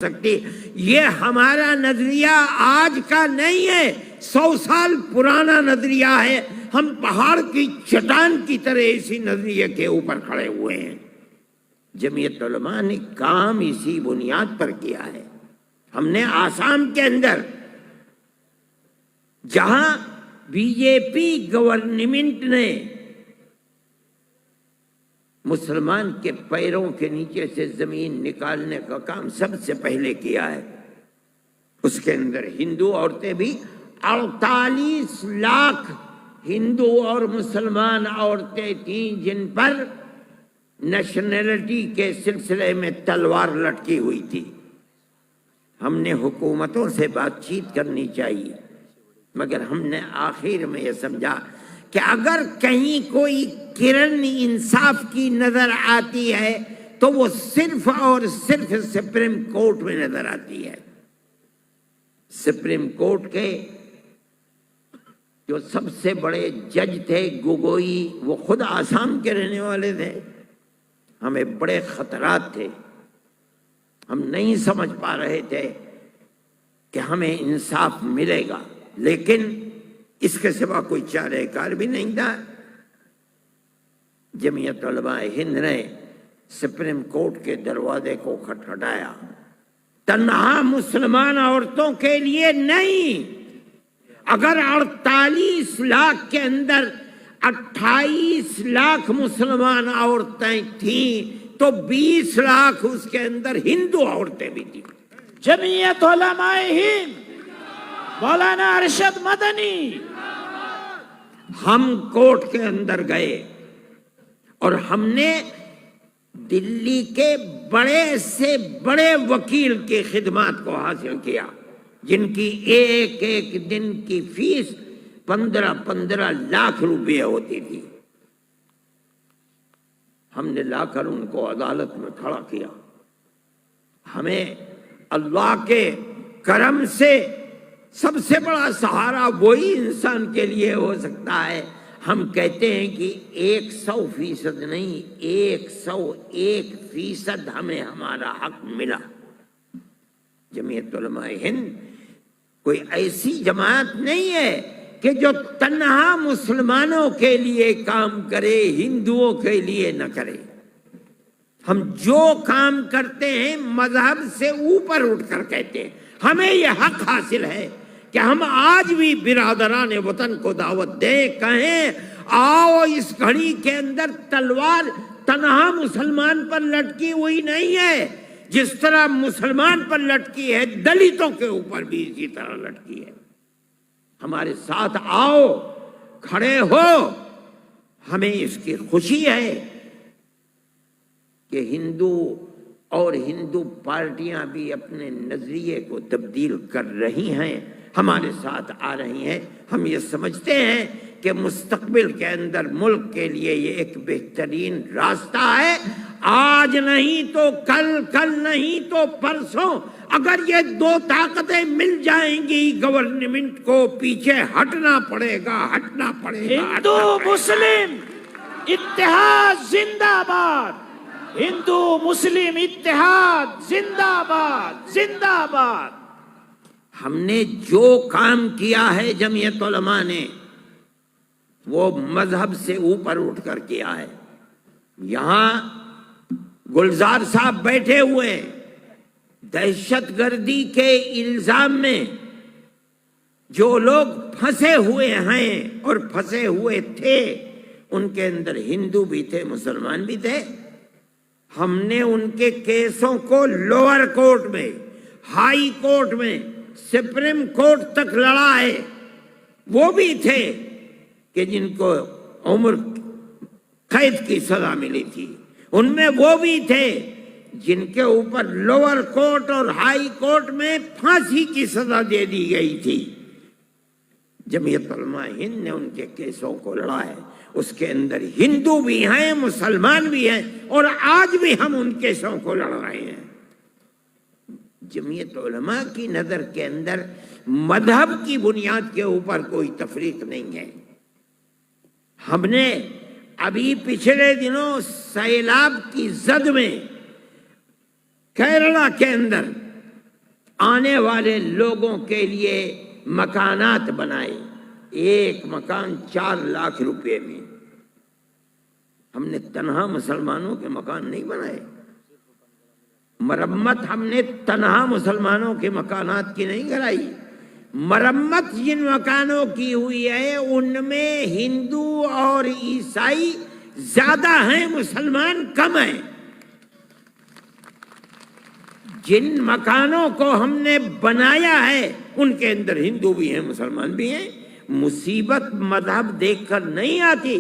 سکتی. یہ ہمارا نظریہ آج کا نہیں ہے، 100 سال پرانا نظریہ ہے. ہم پہاڑ کی چٹان کی طرح اسی نظریے کے اوپر کھڑے ہوئے ہیں. جمعیت علماء نے کام اسی بنیاد پر کیا ہے. ہم نے آسام کے اندر جہاں بی جے پی گورنمنٹ نے مسلمان کے پیروں کے نیچے سے زمین نکالنے کا کام سب سے پہلے کیا ہے، اس کے اندر ہندو عورتیں بھی 48 لاکھ ہندو اور مسلمان عورتیں تھیں جن پر نیشنلٹی کے سلسلے میں تلوار لٹکی ہوئی تھی. ہم نے حکومتوں سے بات چیت کرنی چاہیے، مگر ہم نے آخر میں یہ سمجھا کہ اگر کہیں کوئی کرن انصاف کی نظر آتی ہے تو وہ صرف اور صرف سپریم کورٹ میں نظر آتی ہے. سپریم کورٹ کے جو سب سے بڑے جج تھے گوگوئی، وہ خود آسام کے رہنے والے تھے. ہمیں بڑے خطرات تھے، ہم نہیں سمجھ پا رہے تھے کہ ہمیں انصاف ملے گا، لیکن اس کے سوا کوئی چارہ کار بھی نہیں تھا. جمعیت علماء ہند نے سپریم کورٹ کے دروازے کو کھٹکھٹایا. تنہا مسلمان عورتوں کے لیے نہیں، اگر 48 لاکھ کے اندر 28 لاکھ مسلمان عورتیں تھیں تو 20 لاکھ اس کے اندر ہندو عورتیں بھی تھیں. جمعیت علماء ہند مولانا ارشد مدنی. ہم کورٹ کے اندر گئے اور ہم نے دلی کے بڑے سے بڑے وکیل کی خدمات کو حاصل کیا، جن کی ایک ایک دن کی فیس 15 لاکھ روپے ہوتی تھی. ہم نے لا کر ان کو عدالت میں کھڑا کیا. ہمیں اللہ کے کرم سے سب سے بڑا سہارا وہی انسان کے لیے ہو سکتا ہے. ہم کہتے ہیں کہ 100% نہیں، 101% ہمیں ہمارا حق ملا. جمعیت علماء ہند کوئی ایسی جماعت نہیں ہے کہ جو تنہا مسلمانوں کے لیے کام کرے، ہندوؤں کے لیے نہ کرے. ہم جو کام کرتے ہیں مذہب سے اوپر اٹھ کر کہتے ہیں. ہمیں یہ حق حاصل ہے کہ ہم آج بھی برادران وطن کو دعوت دیں، کہیں آؤ اس گھڑی کے اندر تلوار تنہا مسلمان پر لٹکی ہوئی نہیں ہے، جس طرح مسلمان پر لٹکی ہے دلتوں کے اوپر بھی اسی طرح لٹکی ہے. ہمارے ساتھ آؤ، کھڑے ہو. ہمیں اس کی خوشی ہے کہ ہندو اور ہندو پارٹیاں بھی اپنے نظریے کو تبدیل کر رہی ہیں، ہمارے ساتھ آ رہی ہیں. ہم یہ سمجھتے ہیں کہ مستقبل کے اندر ملک کے لیے یہ ایک بہترین راستہ ہے. آج نہیں تو کل، کل نہیں تو پرسوں اگر یہ دو طاقتیں مل جائیں گی، گورنمنٹ کو پیچھے ہٹنا پڑے گا، ہٹنا پڑے گا. ہندو مسلم اتحاد زندہ باد، ہندو مسلم اتحاد زندہ باد، زندہ باد. ہم نے جو کام کیا ہے جمعیت علماء نے وہ مذہب سے اوپر اٹھ کر کیا ہے. یہاں گلزار صاحب بیٹھے ہوئے ہیں، دہشت گردی کے الزام میں جو لوگ پھنسے ہوئے ہیں اور پھنسے ہوئے تھے ان کے اندر ہندو بھی تھے، مسلمان بھی تھے. ہم نے ان کے کیسوں کو لوور کورٹ میں، ہائی کورٹ میں، سپریم کورٹ تک لڑا ہے. وہ بھی تھے کہ جن کو عمر قید کی سزا ملی تھی، ان میں وہ بھی تھے جن کے اوپر لوور کورٹ اور ہائی کورٹ میں پھانسی کی سزا دے دی گئی تھی. جمعیت علماء ہند نے ان کے کیسوں کو لڑا ہے. اس کے اندر ہندو بھی ہیں، مسلمان بھی ہیں، اور آج بھی ہم ان کیسوں کو لڑ رہے ہیں. جمعیت علماء کی نظر کے اندر مذہب کی بنیاد کے اوپر کوئی تفریق نہیں ہے. ہم نے ابھی پچھلے دنوں سیلاب کی زد میں کیرلا کے اندر آنے والے لوگوں کے لیے مکانات بنائے. ایک مکان 4 لاکھ روپے میں. ہم نے تنہا مسلمانوں کے مکان نہیں بنائے. مرمت ہم نے تنہا مسلمانوں کے مکانات کی نہیں کرائی. مرمت جن مکانوں کی ہوئی ہے ان میں ہندو اور عیسائی زیادہ ہیں، مسلمان کم ہیں. جن مکانوں کو ہم نے بنایا ہے ان کے اندر ہندو بھی ہیں، مسلمان بھی ہیں. مصیبت مذہب دیکھ کر نہیں آتی،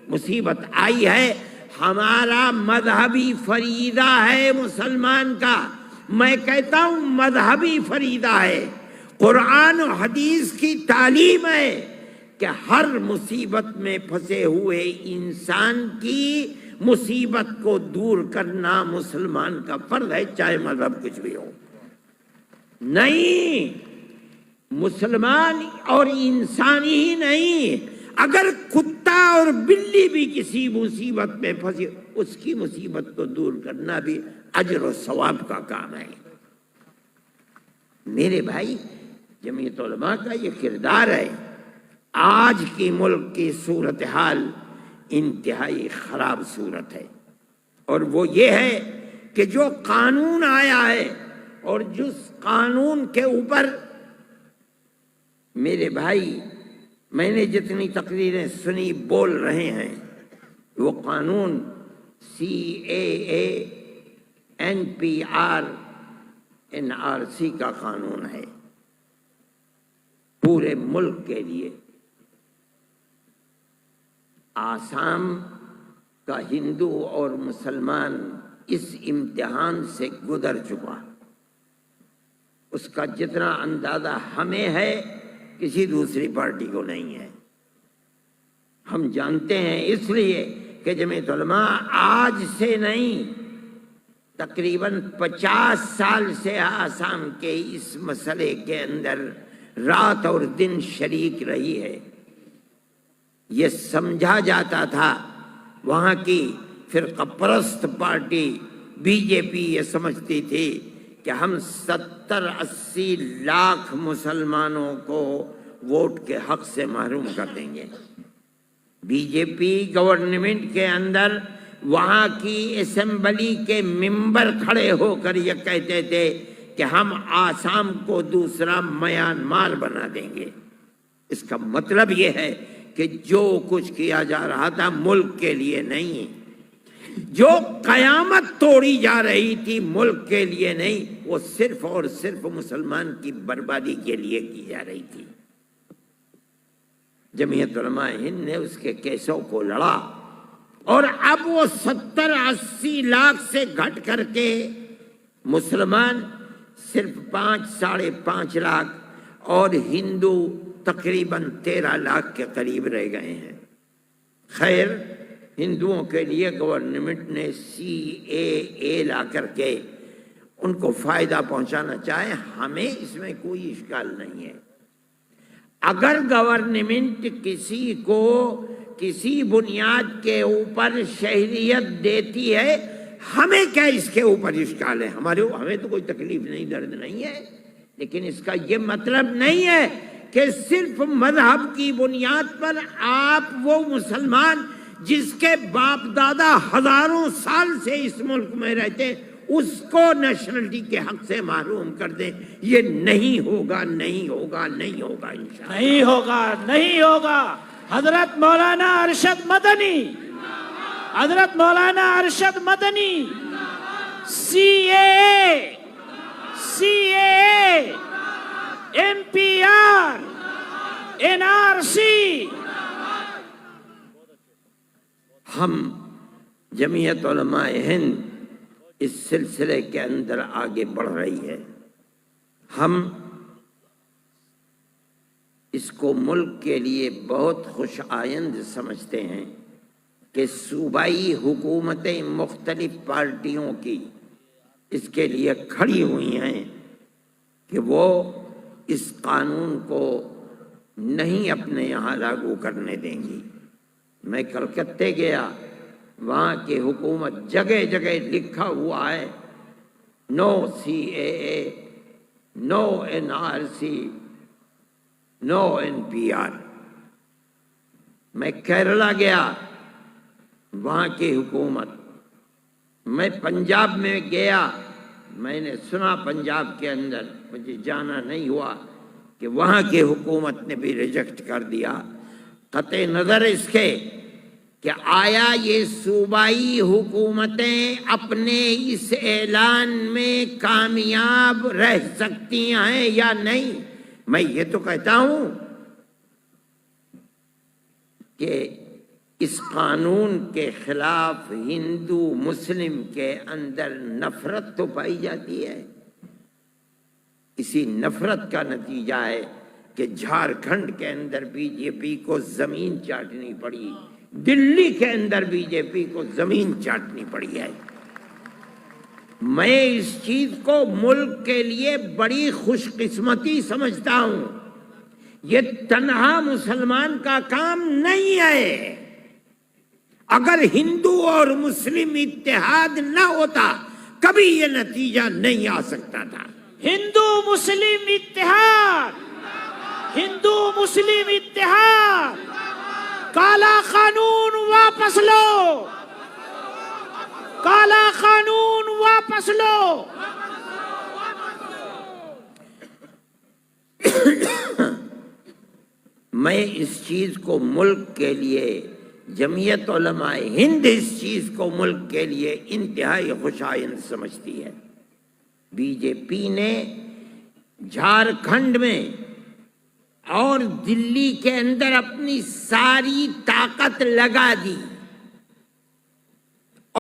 مصیبت آئی ہے ہمارا مذہبی فریضہ ہے مسلمان کا. میں کہتا ہوں مذہبی فریضہ ہے. قرآن و حدیث کی تعلیم ہے کہ ہر مصیبت میں پھنسے ہوئے انسان کی مصیبت کو دور کرنا مسلمان کا فرض ہے، چاہے مذہب کچھ بھی ہو. نہیں، مسلمان اور انسان ہی نہیں، اگر کتا اور بلی بھی کسی مصیبت میں پھنسی اس کی مصیبت کو دور کرنا بھی اجر و ثواب کا کام ہے. میرے بھائی، جمعیت علماء کا یہ کردار ہے. آج کی ملک کی صورتحال انتہائی خراب صورت ہے، اور وہ یہ ہے کہ جو قانون آیا ہے اور جس قانون کے اوپر میرے بھائی میں نے جتنی تقریریں سنی بول رہے ہیں، وہ قانون CAA NPR NRC کا قانون ہے پورے ملک کے لیے. آسام کا ہندو اور مسلمان اس امتحان سے گزر چکا. اس کا جتنا اندازہ ہمیں ہے کسی دوسری پارٹی کو نہیں ہے. ہم جانتے ہیں اس لیے کہ جمعیت علماء آج سے نہیں، تقریباً 50 سال سے آسام کے اس مسئلے کے اندر رات اور دن شریک رہی ہے. یہ سمجھا جاتا تھا، وہاں کی فرقہ پرست پارٹی BJP یہ سمجھتی تھی کہ ہم 70-80 لاکھ مسلمانوں کو ووٹ کے حق سے محروم کر دیں گے. BJP گورنمنٹ کے اندر وہاں کی اسمبلی کے ممبر کھڑے ہو کر یہ کہتے تھے کہ ہم آسام کو دوسرا میانمار بنا دیں گے. اس کا مطلب یہ ہے کہ جو کچھ کیا جا رہا تھا ملک کے لیے نہیں، جو قیامت توڑی جا رہی تھی ملک کے لیے نہیں، وہ صرف اور صرف مسلمان کی بربادی کے لیے کی جا رہی تھی. جمعیت علماء ہند نے اس کے کیسوں کو لڑا، اور اب وہ 70-80 لاکھ سے گھٹ کر کے مسلمان صرف 5-5.5 لاکھ اور ہندو تقریباً 13 لاکھ کے قریب رہ گئے ہیں. خیر، ہندوؤں کے لیے گورنمنٹ نے CAA لا کر کے ان کو فائدہ پہنچانا چاہے، ہمیں اس میں کوئی اشکال نہیں ہے. اگر گورنمنٹ کسی کو کسی بنیاد کے اوپر شہریت دیتی ہے، ہمیں کیا اس کے اوپر اشکال ہے؟ ہمیں تو کوئی تکلیف نہیں، درد نہیں ہے. لیکن اس کا یہ مطلب نہیں ہے کہ صرف مذہب کی بنیاد پر آپ وہ مسلمان جس کے باپ دادا ہزاروں سال سے اس ملک میں رہتے اس کو نیشنلٹی کے حق سے محروم کر دیں. یہ نہیں ہوگا، نہیں ہوگا، نہیں ہوگا، انشاءاللہ نہیں ہوگا، نہیں ہوگا. حضرت مولانا ارشد مدنی، حضرت مولانا Arshad Madani, CAA NPR NRC. ہم جمعیت علماء ہند اس سلسلے کے اندر آگے بڑھ رہی ہے. ہم اس کو ملک کے لیے بہت خوش آئند سمجھتے ہیں کہ صوبائی حکومتیں مختلف پارٹیوں کی اس کے لیے کھڑی ہوئی ہیں کہ وہ اس قانون کو نہیں اپنے یہاں لاگو کرنے دیں گی. میں کلکتے گیا، وہاں کی حکومت جگہ جگہ لکھا ہوا ہے نو CAA نو NRC, نو NPR. میں کیرلا گیا، وہاں کی حکومت، میں پنجاب میں گیا، میں نے سنا پنجاب کے اندر، مجھے جانا نہیں ہوا، کہ وہاں کی حکومت نے بھی ریجیکٹ کر دیا، قطع نظر اس کے کہ آیا یہ صوبائی حکومتیں اپنے اس اعلان میں کامیاب رہ سکتی ہیں یا نہیں۔ میں یہ تو کہتا ہوں کہ اس قانون کے خلاف ہندو مسلم کے اندر نفرت تو پائی جاتی ہے۔ اسی نفرت کا نتیجہ ہے کہ جھارکھنڈ کے اندر BJP کو زمین چاٹنی پڑی، دلی کے اندر BJP کو زمین چاٹنی پڑی ہے۔ میں اس چیز کو ملک کے لیے بڑی خوش قسمتی سمجھتا ہوں۔ یہ تنہا مسلمان کا کام نہیں ہے۔ اگر ہندو اور مسلم اتحاد نہ ہوتا کبھی یہ نتیجہ نہیں آ سکتا تھا۔ ہندو مسلم اتحاد، ہندو مسلم اتحاد، کالا قانون واپس لو، کالا قانون واپس لو۔ میں اس چیز کو ملک کے لیے، جمعیت علماء ہند اس چیز کو ملک کے لیے انتہائی خوشائند سمجھتی ہے۔ BJP نے جھارکھنڈ میں اور دلی کے اندر اپنی ساری طاقت لگا دی۔